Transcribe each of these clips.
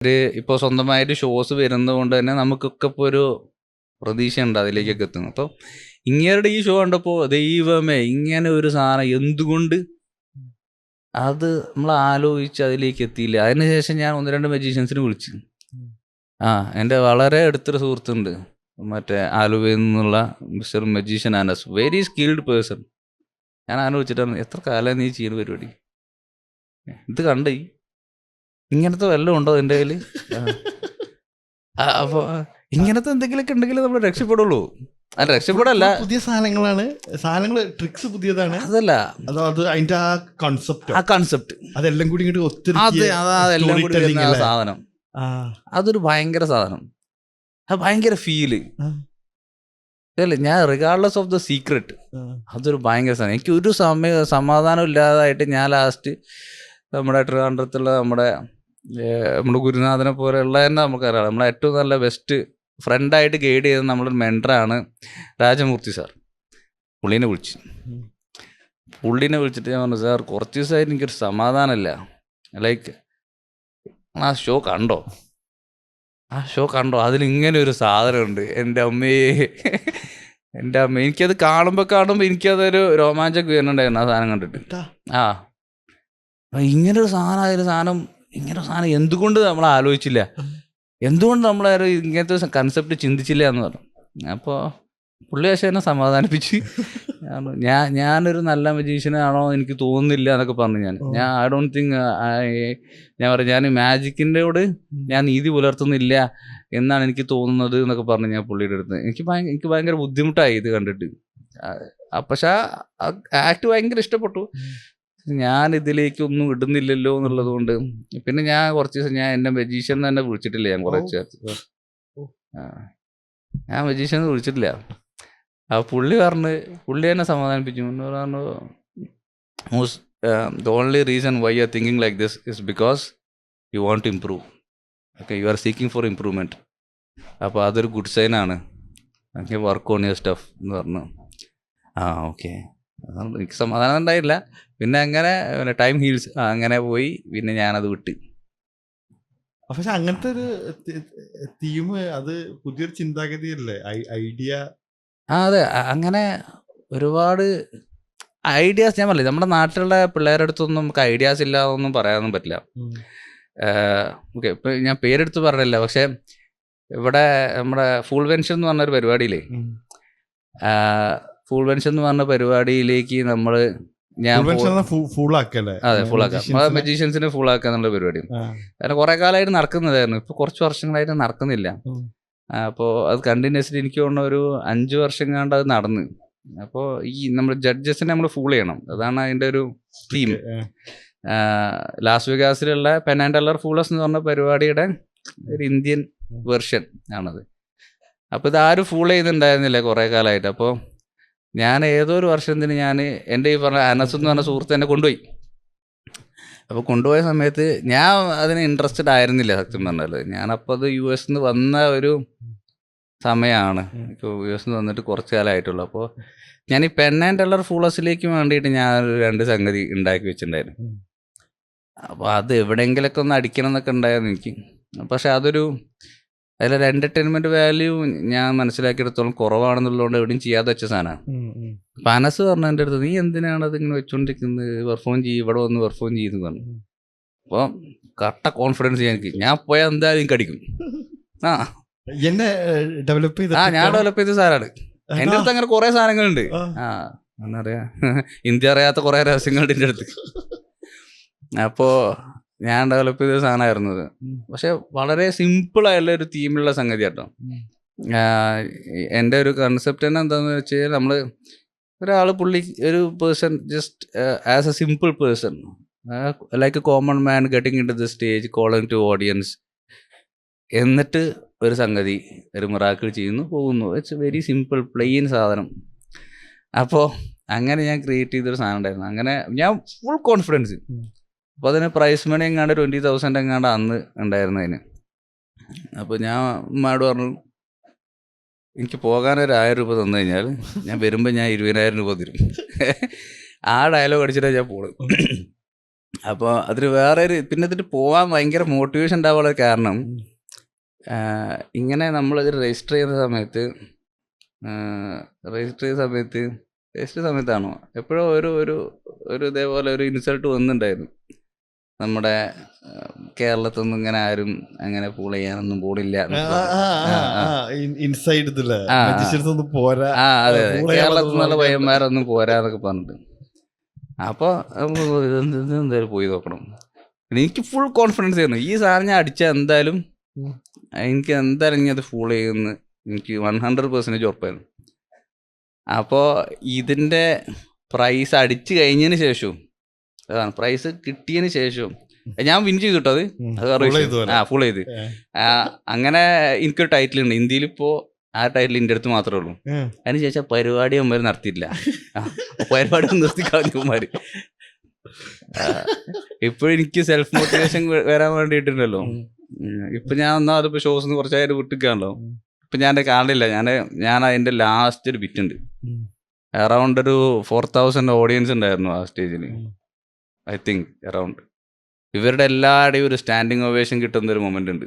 ഇപ്പോൾ സ്വന്തമായിട്ട് ഷോസ് വരുന്നത് കൊണ്ട് തന്നെ നമുക്കൊക്കെ ഇപ്പോൾ ഒരു പ്രതീക്ഷയുണ്ട് അതിലേക്കൊക്കെ എത്തുന്നു. അപ്പോൾ ഇങ്ങേരുടെ ഈ ഷോ കണ്ടപ്പോൾ ദൈവമേ ഇങ്ങനെ ഒരു സാധനം എന്തുകൊണ്ട് അത് നമ്മൾ ആലോചിച്ച് അതിലേക്ക് എത്തിയില്ല. അതിനുശേഷം ഞാൻ 1-2 മജീഷ്യൻസിനെ വിളിച്ചു. എൻ്റെ വളരെ അടുത്തൊരു സുഹൃത്തുണ്ട്, മറ്റേ ആലുവയിൽ നിന്നുള്ള mister magician Anas, very skilled person. ഞാൻ ആലോചിച്ചിട്ടാണ് എത്ര കാലം നീ ചെയ്യുന്ന പരിപാടി, ഇത് കണ്ടേ ഇങ്ങനത്തെ വല്ലതും ഉണ്ടോ എൻ്റെ കയ്യിൽ? അപ്പോൾ ഇങ്ങനത്തെ എന്തെങ്കിലുമൊക്കെ ഉണ്ടെങ്കിൽ നമ്മൾ രക്ഷപ്പെടുള്ളൂ. അല്ല രക്ഷപ്പെടല്ല, പുതിയ സാധനങ്ങളാണ്, സാധനങ്ങൾ ട്രിക്സ് പുതിയതാണ്. അതല്ല അത് അതിന്റെ ആ കൺസെപ്റ്റ് അതെല്ലാം കൂടി ഇങ്ങോട്ട് അതെല്ലാം കൂടി വരുന്ന ആ സാധനം, അതൊരു ഭയങ്കര സാധനം, അത് ഭയങ്കര ഫീല് അല്ലേ. ഞാൻ റിഗാർഡ്ലെസ് ഓഫ് ദ സീക്രട്ട്, അതൊരു ഭയങ്കര സാധനം. എനിക്ക് ഒരു സമാധാനം ഇല്ലാതായിട്ട് ഞാൻ ലാസ്റ്റ് നമ്മുടെ ട്രിവാൻഡ്രത്തുള്ള നമ്മുടെ ഗുരുനാഥനെ പോലെയുള്ള തന്നെ നമുക്കറിയാം, നമ്മളെ ഏറ്റവും നല്ല ബെസ്റ്റ് ഫ്രണ്ടായിട്ട് ഗൈഡ് ചെയ്ത നമ്മളൊരു മെൻറ്ററാണ് രാജമൂർത്തി സാർ. പുള്ളീനെ വിളിച്ചിട്ട് ഞാൻ പറഞ്ഞു, സാർ കുറച്ച് ദിവസമായിട്ട് എനിക്കൊരു സമാധാനമില്ല, ലൈക്ക് ആ ഷോ കണ്ടോ അതിലിങ്ങനെ ഒരു സാധനമുണ്ട്, എൻ്റെ അമ്മയെ എനിക്കത് കാണുമ്പോൾ എനിക്കതൊരു രോമാഞ്ചം വരുന്നുണ്ടായിരുന്നു ആ സാധനം കണ്ടിട്ട്. ഇങ്ങനൊരു സാധനം എന്തുകൊണ്ട് നമ്മൾ ആലോചിച്ചില്ല, എന്തുകൊണ്ട് നമ്മളൊരു ഇങ്ങനത്തെ കൺസെപ്റ്റ് ചിന്തിച്ചില്ല എന്ന് പറഞ്ഞു. അപ്പോൾ പുള്ളി പക്ഷേ എന്നെ സമാധാനിപ്പിച്ച് ഞാനൊരു നല്ല മജീഷ്യനാണോ എനിക്ക് തോന്നുന്നില്ല എന്നൊക്കെ പറഞ്ഞു. ഞാൻ ഐ ഡോണ്ട് തിങ്ക് ഞാൻ മാജിക്കിൻ്റെയോട് ഞാൻ നീതി പുലർത്തുന്നില്ല എന്നാണ് എനിക്ക് തോന്നുന്നത് എന്നൊക്കെ പറഞ്ഞു ഞാൻ പുള്ളിയുടെ അടുത്ത്. എനിക്ക് ഭയങ്കര ബുദ്ധിമുട്ടായി ഇത് കണ്ടിട്ട്. പക്ഷെ ആക്ട് ഭയങ്കര ഇഷ്ടപ്പെട്ടു. ഞാൻ ഇതിലേക്കൊന്നും ഇടുന്നില്ലല്ലോ എന്നുള്ളത് കൊണ്ട് പിന്നെ ഞാൻ കുറച്ച് ദിവസം എൻ്റെ മജീഷ്യൻ തന്നെ വിളിച്ചിട്ടില്ല. ഞാൻ മജീഷ്യൻ വിളിച്ചിട്ടില്ല. ആ പുള്ളി എന്നെ സമാധാനിപ്പിച്ചു. പറഞ്ഞു the only reason why you are thinking like this is because you want to improve. Okay, you are seeking for improvement. അപ്പോൾ അതൊരു ഗുഡ് സൈനാണ്. Okay, work on your stuff എന്ന് പറഞ്ഞു. ഓക്കെ, എനിക്ക് സമാധാനം ഉണ്ടായില്ല. പിന്നെ അങ്ങനെ ടൈം ഹീൽസ് അങ്ങനെ പോയി. പിന്നെ ഞാനത് വിട്ട്. പക്ഷെ അങ്ങനത്തെ ഒരു തീം, അത് പുതിയൊരു ചിന്താഗതിയല്ലേ, ഐഡിയ. അതെ, അങ്ങനെ ഒരുപാട് ഐഡിയാസ് ഞാൻ പറഞ്ഞില്ല. നമ്മുടെ നാട്ടിലുള്ള പിള്ളേരുടെ അടുത്തൊന്നും നമുക്ക് ഐഡിയാസ് ഇല്ലാതൊന്നും പറയാനൊന്നും പറ്റില്ല. ഓക്കെ, ഇപ്പം ഞാൻ പേരെടുത്ത് പറഞ്ഞില്ല, പക്ഷെ ഇവിടെ നമ്മുടെ ഫുൾ വെൻഷൻ എന്ന് പറഞ്ഞൊരു പരിപാടിയില്ലേ, ഫുൾ വെൻഷൻ എന്ന് പറഞ്ഞ പരിപാടിയിലേക്ക് ഫുള്ളാക്കാം, മജീഷ്യൻസിനെ ഫുള്ളാക്കുക എന്നുള്ള പരിപാടി. കാരണം കുറെ കാലമായിട്ട് നടക്കുന്നതായിരുന്നു, ഇപ്പൊ കുറച്ച് വർഷങ്ങളായിട്ട് നടക്കുന്നില്ല. അപ്പോൾ അത് കണ്ടിന്യൂസ്ലി എനിക്ക് തോന്നുന്ന ഒരു 5 വർഷം കണ്ട് അത് നടന്ന്. അപ്പോൾ ഈ നമ്മൾ ജഡ്ജസിനെ നമ്മൾ ഫുൾ ചെയ്യണം, അതാണ് അതിൻ്റെ ഒരു തീം. ലാസ് വെഗാസിലുള്ള പെൻ ആൻഡ് ടെല്ലർ ഫൂളേഴ്സ് എന്ന് പറഞ്ഞ പരിപാടിയുടെ ഒരു ഇന്ത്യൻ വെർഷൻ ആണത്. അപ്പോൾ ഇതാരും ഫൂൾ ചെയ്യുന്നുണ്ടായിരുന്നില്ല കുറേ കാലമായിട്ട്. അപ്പോൾ ഞാൻ ഏതോ ഒരു വർഷത്തിന് എൻ്റെ ഈ പറഞ്ഞ അനസ് എന്ന് പറഞ്ഞ സുഹൃത്ത് എന്നെ കൊണ്ടുപോയി. അപ്പോൾ കൊണ്ടുപോയ സമയത്ത് ഞാൻ അതിന് ഇൻട്രസ്റ്റഡ് ആയിരുന്നില്ല സത്യം പറഞ്ഞാൽ. ഞാനപ്പോൾ അത് US നിന്ന് വന്ന ഒരു സമയമാണ്, ഇപ്പോൾ US നിന്ന് വന്നിട്ട് കുറച്ച് കാലമായിട്ടുള്ളൂ. അപ്പോൾ ഞാൻ ഈ പെൻ ആൻഡ് ടെല്ലർ ഫൂളേഴ്സിലേക്ക് വേണ്ടിയിട്ട് ഞാൻ 2 സംഗതി ഉണ്ടാക്കി വെച്ചിട്ടുണ്ടായിരുന്നു. അപ്പോൾ അത് എവിടെയെങ്കിലൊക്കെ ഒന്ന് അടിക്കണം എന്നൊക്കെ ഉണ്ടായിരുന്നു എനിക്ക്. പക്ഷെ അതിലൊരു എൻ്റർടൈൻമെൻറ്റ് വാല്യൂ ഞാൻ മനസ്സിലാക്കിയെടുത്തോളം കുറവാണെന്നുള്ളതുകൊണ്ട് എവിടെയും ചെയ്യാതെ വെച്ച സാധനമാണ്. അപ്പം അനസ് പറഞ്ഞു എൻ്റെ അടുത്ത്, നീ എന്തിനാണ് അതിങ്ങനെ വെച്ചുകൊണ്ടിരിക്കുന്നത്, പെർഫോം ചെയ്യും, ഇവിടെ വന്ന് പെർഫോം ചെയ്യുന്നു പറഞ്ഞു. അപ്പോൾ കറക്റ്റ കോൺഫിഡൻസ് ഞാൻ പോയാൽ എന്തായാലും എനിക്ക് അടിക്കും. ഞാൻ ഡെവലപ്പ് ചെയ്ത സാധനമാണ്. എൻ്റെ അടുത്ത് അങ്ങനെ കുറേ സാധനങ്ങളുണ്ട്. എന്നറിയാം, ഇന്ത്യ അറിയാത്ത കുറേ രഹസ്യങ്ങളുണ്ട് എൻ്റെ അടുത്ത്. അപ്പോൾ ഞാൻ ഡെവലപ്പ് ചെയ്ത സാധനമായിരുന്നു അത്. പക്ഷെ വളരെ സിമ്പിളായുള്ള ഒരു തീമിലുള്ള സംഗതി കേട്ടോ. എൻ്റെ ഒരു കൺസെപ്റ്റ് തന്നെ എന്താണെന്ന് വെച്ച് കഴിഞ്ഞാൽ, നമ്മൾ ഒരു person just as a simple person, like a common man getting into the stage, calling to audience, എന്നിട്ട് ഒരു സംഗതി, ഒരു മിറാക്കിൾ ചെയ്യുന്നു, പോകുന്നു. ഇറ്റ്സ് വെരി സിമ്പിൾ പ്ലെയിൻ സാധനം. അപ്പോൾ അങ്ങനെ ഞാൻ ക്രിയേറ്റ് ചെയ്തൊരു സാധനം ഉണ്ടായിരുന്നു. അങ്ങനെ ഞാൻ ഫുൾ കോൺഫിഡൻസ്. അപ്പോൾ അതിന് പ്രൈസ് മണി എങ്ങാണ്ട് 20,000 എങ്ങാണ്ട് അന്ന് ഉണ്ടായിരുന്നതിന്. അപ്പോൾ ഞാൻ ഉമ്മയോട് പറഞ്ഞു, എനിക്ക് പോകാനൊരു 1000 രൂപ തന്നു കഴിഞ്ഞാൽ ഞാൻ വരുമ്പോൾ ഞാൻ 20,000 രൂപ തരും. ആ ഡയലോഗ് അടിച്ചിട്ടാണ് ഞാൻ പോണത്. അപ്പോൾ അതിൽ വേറെ ഒരു പിന്നെ ഇതിട്ട് പോകാൻ ഭയങ്കര മോട്ടിവേഷൻ ഉണ്ടാവാനുള്ള കാരണം ഇങ്ങനെ നമ്മളത് രജിസ്റ്റർ ചെയ്യുന്ന സമയത്ത് രജിസ്റ്റർ സമയത്താണോ എപ്പോഴോ ഒരു ഇതേപോലെ ഒരു ഇൻസൾട്ട് വന്നിട്ടുണ്ടായിരുന്നു. നമ്മുടെ കേരളത്തിൽ നിന്നും ഇങ്ങനെ ആരും അങ്ങനെ പൂൾ ചെയ്യാനൊന്നും പോണില്ല. ഇൻസൈഡ് പോരാ. അതെ കേരളത്തിൽ നിന്നുള്ള പയ്യന്മാരൊന്നും പോരാന്നൊക്കെ പറഞ്ഞിട്ട്. അപ്പോൾ എന്തായാലും പോയി നോക്കണം. എനിക്ക് ഫുൾ കോൺഫിഡൻസ് ആയിരുന്നു ഈ സാധനം ഞാൻ അടിച്ചാൽ എന്തായാലും എനിക്ക് എന്തായാലും ഇനി അത് ഫൂൾ ചെയ്യുമെന്ന് എനിക്ക് 100% ഉറപ്പായിരുന്നു. അപ്പോൾ ഇതിൻ്റെ പ്രൈസ് അടിച്ചു കഴിഞ്ഞതിന് ശേഷവും അതാണ് പ്രൈസ് കിട്ടിയതിന് ശേഷവും ഞാൻ വിൻ ചെയ്തു കിട്ടോ. അത് ഫുൾ ചെയ്ത് അങ്ങനെ എനിക്കൊരു ടൈറ്റിൽ ഉണ്ട് ഇന്ത്യയിലിപ്പോൾ. ആ ടൈറ്റിൽ എൻ്റെ അടുത്ത് മാത്രമേ ഉള്ളൂ. അതിന് ശേഷം പരിപാടി അവന്മാർ നടത്തിയില്ല. പരിപാടി നിർത്തി കളഞ്ഞവന്മാർ. ഇപ്പോഴും എനിക്ക് സെൽഫ് മോട്ടിവേഷൻ വരാൻ വേണ്ടിയിട്ടുണ്ടല്ലോ. ഇപ്പൊ ഞാൻ ഒന്നാ അതിപ്പോ ഷോസ് കുറച്ചായിട്ട് വിട്ടിക്കാണല്ലോ. ഇപ്പൊ ഞാൻ കാണില്ല. ഞാൻ അതിന്റെ ലാസ്റ്റ് ഒരു ബിറ്റ് ഉണ്ട്. അറൗണ്ട് ഒരു 4000 ഓഡിയൻസ് ഉണ്ടായിരുന്നു ആ സ്റ്റേജിൽ. ഐ തിങ്ക് അറൗണ്ട് ഇവരുടെ എല്ലാവരുടെയും ഒരു സ്റ്റാൻഡിങ് ഒവേഷൻ കിട്ടുന്ന ഒരു മൊമെന്റ് ഉണ്ട്.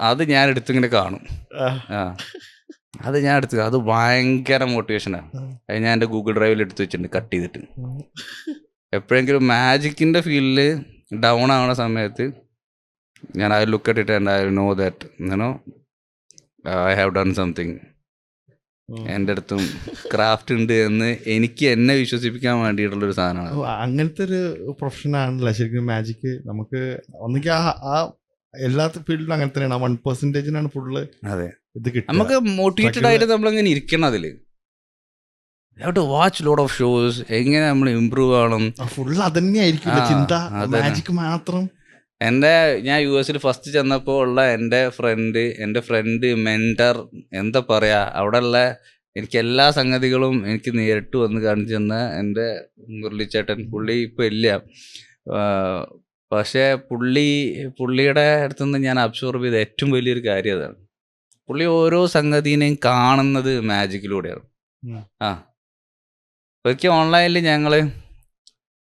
അത് ഞാൻ എടുത്തിങ്ങനെ കാണും. അത് ഭയങ്കര മോട്ടിവേഷനാണ്. അത് ഞാൻ എൻ്റെ ഗൂഗിൾ ഡ്രൈവിൽ എടുത്ത് വെച്ചിട്ടുണ്ട് കട്ട് ചെയ്തിട്ട്. എപ്പോഴെങ്കിലും മാജിക്കിൻ്റെ ഫീൽഡിൽ ഡൗൺ ആവുന്ന സമയത്ത് ഞാൻ I look at it and I know that I have done something. എൻ്റെ അടുത്തും ക്രാഫ്റ്റ് ഉണ്ട് എന്ന് എനിക്ക് എന്നെ വിശ്വസിപ്പിക്കാൻ വേണ്ടിയിട്ടുള്ളൊരു സാധനമാണ്. അങ്ങനത്തെ ഒരു പ്രൊഫഷനാണല്ലോ ശരിക്കും മാജിക്. നമുക്ക് ഒന്നെങ്കിൽ ആ എല്ലാ ഫീൽഡിലും അങ്ങനെ തന്നെയാണ്. 1%-നാണ് ഫുള്ള്. അതെ, ഇത് കിട്ടും. നമുക്ക് മോട്ടിവേറ്റഡ് ആയിട്ട് നമ്മളങ്ങനെ ഇരിക്കണം. അതില് വാച്ച് ലോട്ട് ഓഫ് ഷോസ്, എങ്ങനെ നമ്മൾ ഇമ്പ്രൂവ് ആവണം. ഫുള്ള് അതന്നെയായിരിക്കും ചിന്ത, മാജിക് മാത്രം. ഞാൻ US ഫസ്റ്റ് ചെന്നപ്പോൾ ഉള്ള എൻ്റെ ഫ്രണ്ട് മെന്റർ എന്താ പറയാ, അവിടെ ഉള്ള എനിക്ക് എല്ലാ സംഗതികളും എനിക്ക് നേരിട്ട് വന്ന് കാണിച്ചു തന്ന എൻ്റെ മുരളിച്ചേട്ടൻ. പുള്ളി ഇപ്പം ഇല്ല. പക്ഷേ പുള്ളിയുടെ അടുത്തുനിന്ന് ഞാൻ അബ്സോർബ് ചെയ്ത ഏറ്റവും വലിയൊരു കാര്യം അതാണ്. പുള്ളി ഓരോ സംഗതിനെയും കാണുന്നത് മാജിക്കിലൂടെയാണ്. ഒരിക്കൽ ഓൺലൈനിൽ ഞങ്ങൾ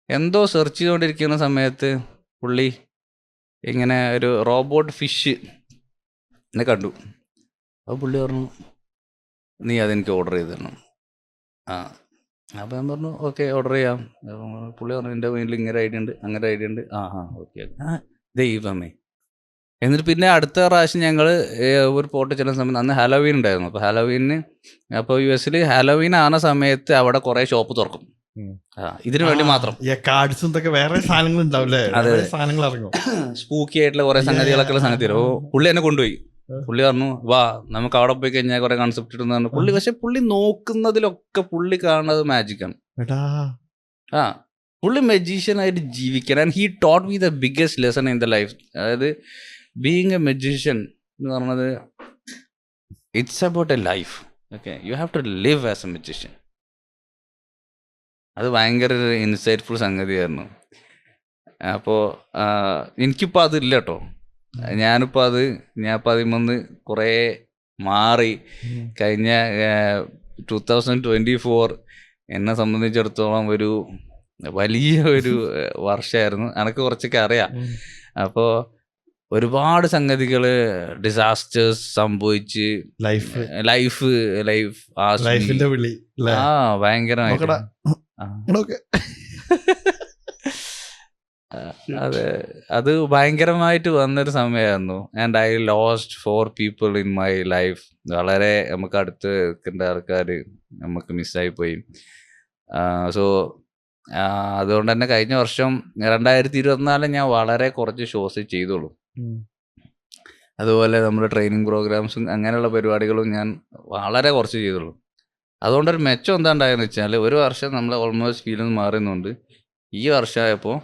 എന്തോ സെർച്ച് ചെയ്തുകൊണ്ടിരിക്കുന്ന സമയത്ത് പുള്ളി ഇങ്ങനെ ഒരു റോബോട്ട് ഫിഷ് എന്നെ കണ്ടു. അപ്പോൾ പുള്ളി പറഞ്ഞു, നീ അതെനിക്ക് ഓർഡർ ചെയ്ത് തരണം. അപ്പോൾ ഞാൻ പറഞ്ഞു ഓക്കെ ഓർഡർ ചെയ്യാം. പുള്ളി പറഞ്ഞു എൻ്റെ മൈൻഡിൽ ഇങ്ങനെ ഐഡിയ ഉണ്ട്, അങ്ങനെ ഐഡിയ ഉണ്ട്. ഓക്കെ ദൈവമേ. എന്നിട്ട് പിന്നെ അടുത്ത പ്രാവശ്യം ഞങ്ങൾ ഒരു പോട്ട് ചെല്ലുന്ന സമയത്ത് അന്ന് ഹാലോവീൻ ഉണ്ടായിരുന്നു. അപ്പോൾ US ഹാലോവീൻ ആവുന്ന സമയത്ത് അവിടെ കുറേ ഷോപ്പ് തുറക്കും ഇതിനു വേണ്ടി മാത്രം. വേറെ സാധനങ്ങൾ ഉണ്ടാവില്ലേ, സാധനങ്ങൾ ഇറങ്ങും, സ്പൂക്കി ആയിട്ടുള്ള കുറെ സംഗതികളൊക്കെ ഉള്ള സംഗതി. പുള്ളി എന്നെ കൊണ്ടുപോയി. പുള്ളി പറഞ്ഞു വാ നമുക്ക് അവിടെ പോയി കഴിഞ്ഞാൽ കുറെ കൺസെപ്റ്റ് ഇടുന്നതാണ് പുള്ളി. പക്ഷെ പുള്ളി നോക്കുന്നതിലൊക്കെ പുള്ളി കാണുന്നത് മാജിക്കാണ്. പുള്ളി മജീഷ്യനായിട്ട് ജീവിക്കാൻ. And he taught me the biggest lesson in the life. അതായത് ബീയിങ് എ മജീഷ്യൻ എന്ന് പറഞ്ഞത് it's about a life. Okay, you have to live as a magician. അത് ഭയങ്കര ഒരു ഇൻസൈറ്റ്ഫുൾ സംഗതിയായിരുന്നു. അപ്പോൾ എനിക്കിപ്പോൾ അതില്ല കേട്ടോ. ഞാനിപ്പോൾ അതിൽ കുറേ മാറി. കഴിഞ്ഞ 2024 എന്നെ സംബന്ധിച്ചിടത്തോളം ഒരു വലിയ ഒരു വർഷമായിരുന്നു. എനിക്ക് കുറച്ചൊക്കെ അറിയാം. അപ്പോൾ ഒരുപാട് സംഗതികൾ ഡിസാസ്റ്റേഴ്സ് സംഭവിച്ച് ഭയങ്കരമായിട്ട് അത് ഭയങ്കരമായിട്ട് വന്നൊരു സമയമായിരുന്നു. And I lost 4 people in my life. വളരെ നമുക്ക് അടുത്ത് നിൽക്കേണ്ട ആൾക്കാർ നമുക്ക് മിസ്സായി പോയി. സോ അതുകൊണ്ട് തന്നെ കഴിഞ്ഞ വർഷം 2024 ഞാൻ വളരെ കുറച്ച് ഷോസ് ചെയ്തോളൂ. അതുപോലെ നമ്മുടെ ട്രെയിനിങ് പ്രോഗ്രാംസും അങ്ങനെയുള്ള പരിപാടികളും ഞാൻ വളരെ കുറച്ച് ചെയ്തോളൂ. അതുകൊണ്ടൊരു മെച്ചം എന്താ ഉണ്ടായെന്ന് വെച്ചാൽ ഒരു വർഷം നമ്മൾ ഓൾമോസ്റ്റ് ഫീൽഡിൽ നിന്ന് മാറുന്നുണ്ട്. ഈ വർഷമായപ്പോൾ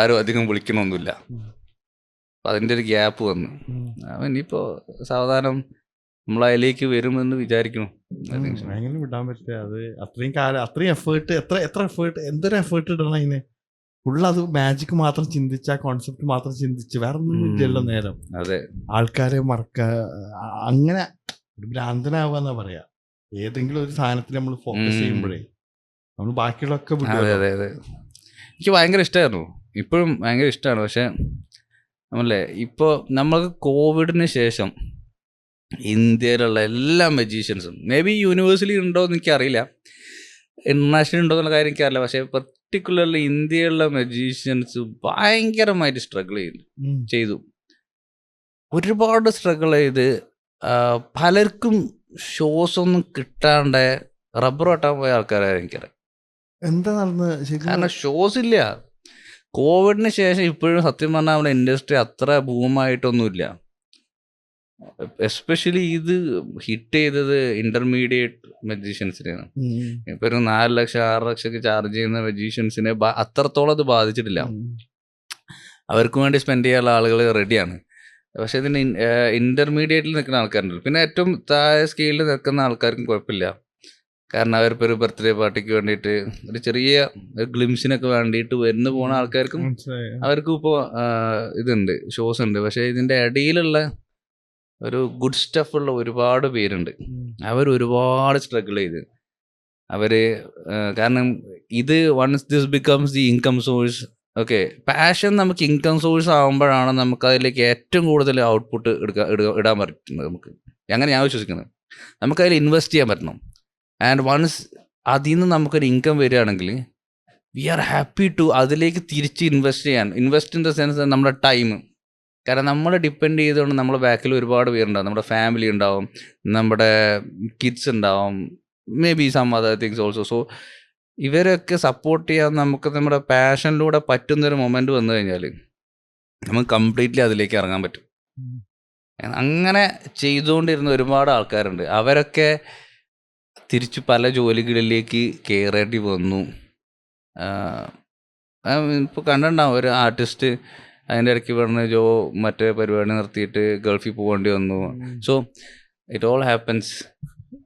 ആരും അധികം വിളിക്കണമൊന്നുമില്ല. അപ്പം അതിൻ്റെ ഒരു ഗ്യാപ്പ് വന്നു. അപ്പം ഇനിയിപ്പോൾ സാവധാനം നമ്മൾ അതിലേക്ക് വരുമെന്ന് വിചാരിക്കണം. എങ്ങനെ വിടാൻ പറ്റുക? അത് അത്രയും കാലം അത്രയും എഫേർട്ട്, എന്തൊരു എഫേർട്ട് ഇടണം അതിന്. ഫുള്ള് അത് മാജിക് മാത്രം ചിന്തിച്ച്, ആ കോൺസെപ്റ്റ് മാത്രം ചിന്തിച്ച് വേറെ ഒന്നും ഇല്ലല്ലോ നേരം. അതെ, ആൾക്കാരെ അങ്ങനെ ഒരു ഭ്രാന്തനാവുക എന്നാ പറയാ. ഏതെങ്കിലും ഒരു സാധനത്തിൽ നമ്മൾ ഫോക്കസ് ചെയ്യുമ്പോഴേ നമ്മൾ ബാക്കിയുള്ളതൊക്കെ അതെ. എനിക്ക് ഭയങ്കര ഇഷ്ടമായിരുന്നു, ഇപ്പോഴും ഭയങ്കര ഇഷ്ടമാണ്. പക്ഷേ നമ്മളല്ലേ ഇപ്പോൾ നമ്മൾക്ക് കോവിഡിന് ശേഷം ഇന്ത്യയിലുള്ള എല്ലാ മജീഷ്യൻസും, മേ ബി യൂണിവേഴ്സിറ്റി ഉണ്ടോ എന്ന് എനിക്കറിയില്ല, ഇന്റർനാഷണൽ ഉണ്ടോ എന്നുള്ള കാര്യം എനിക്കറിയില്ല, പക്ഷേ പർട്ടിക്കുലർലി ഇന്ത്യയിലുള്ള മജീഷ്യൻസ് ഭയങ്കരമായിട്ട് സ്ട്രഗിൾ ചെയ്തു, ഒരുപാട് സ്ട്രഗിൾ ചെയ്ത്. പലർക്കും ഷോസ് ഒന്നും കിട്ടാണ്ട് റബ്ബർ വെട്ടാൻ പോയ ആൾക്കാരാണ് എനിക്കറിയാം. എന്താ നടന്നത്? കാരണം ഷോസ് ഇല്ല. കോവിഡിന് ശേഷം ഇപ്പോഴും സത്യം പറഞ്ഞാൽ നമ്മുടെ ഇൻഡസ്ട്രി അത്ര ബൂമായിട്ടൊന്നുമില്ല. എസ്പെഷ്യലി ഇത് ഹിറ്റ് ചെയ്തത് ഇന്റർമീഡിയറ്റ് മജീഷ്യൻസിനെയാണ്. ഇപ്പൊ ഒരു 4 ലക്ഷം 6 ലക്ഷം ചാർജ് ചെയ്യുന്ന മജീഷ്യൻസിനെ അത്രത്തോളം അത് ബാധിച്ചിട്ടില്ല. അവർക്ക് വേണ്ടി സ്പെൻഡ് ചെയ്യാനുള്ള ആളുകൾ റെഡിയാണ്. പക്ഷെ ഇതിന് ഇന്റർമീഡിയറ്റിൽ നിൽക്കുന്ന ആൾക്കാരുണ്ടല്ലോ, പിന്നെ ഏറ്റവും താഴെ സ്കെയിലിൽ നിൽക്കുന്ന ആൾക്കാർക്കും കുഴപ്പമില്ല. കാരണം അവരിപ്പോൾ ഒരു ബർത്ത്ഡേ പാർട്ടിക്ക് വേണ്ടിയിട്ട് ഒരു ചെറിയ ഗ്ലിംസിനൊക്കെ വേണ്ടിയിട്ട് വരുന്ന പോണ ആൾക്കാർക്കും അവർക്കും ഇപ്പോൾ ഇതുണ്ട്, ഷോസ് ഉണ്ട്. പക്ഷേ ഇതിൻ്റെ ഇടയിലുള്ള ഒരു ഗുഡ് സ്റ്റഫുള്ള ഒരുപാട് പേരുണ്ട്. അവർ ഒരുപാട് സ്ട്രഗിൾ ചെയ്ത് കാരണം ഇത് once this becomes the income source, okay, passion നമുക്ക് ഇൻകം സോഴ്സ് ആകുമ്പോഴാണ് നമുക്ക് അതിലേക്ക് ഏറ്റവും കൂടുതൽ ഔട്ട്പുട്ട് ഇടാൻ പറ്റുന്നത്. അങ്ങനെ ഞാൻ വിശ്വസിക്കുന്നത് നമുക്കതിൽ ഇൻവെസ്റ്റ് ചെയ്യാൻ പറ്റണം. ആൻഡ് വൺസ് അതിൽ നിന്ന് നമുക്കൊരു ഇൻകം വരികയാണെങ്കിൽ വി ആർ ഹാപ്പി ടു അതിലേക്ക് തിരിച്ച് ഇൻവെസ്റ്റ് ചെയ്യാൻ. ഇൻവെസ്റ്റ് ഇൻ ദ സെൻസ് നമ്മുടെ ടൈം. കാരണം നമ്മൾ ഡിപ്പെൻഡ് ചെയ്തുകൊണ്ട് നമ്മുടെ ബാക്കിൽ ഒരുപാട് പേരുണ്ടാവും. നമ്മുടെ ഫാമിലി ഉണ്ടാവും, നമ്മുടെ കിഡ്സ് ഉണ്ടാവും, may be some other things also. So ഇവരൊക്കെ സപ്പോർട്ട് ചെയ്യാൻ നമുക്ക് നമ്മുടെ പാഷനിലൂടെ പറ്റുന്നൊരു മൊമെൻ്റ് വന്നു കഴിഞ്ഞാൽ നമുക്ക് കംപ്ലീറ്റ്ലി അതിലേക്ക് ഇറങ്ങാൻ പറ്റും. അങ്ങനെ ചെയ്തുകൊണ്ടിരുന്ന ഒരുപാട് ആൾക്കാരുണ്ട്. അവരൊക്കെ തിരിച്ച് പല ജോലികളിലേക്ക് കയറേണ്ടി വന്നു. ഇപ്പോൾ കണ്ടിട്ടുണ്ടാവും ഒരു ആർട്ടിസ്റ്റ് അതിൻ്റെ ഇടയ്ക്ക് പറഞ്ഞ് മറ്റേ പരിപാടി നിർത്തിയിട്ട് ഗൾഫിൽ പോകേണ്ടി വന്നു. So it all happens.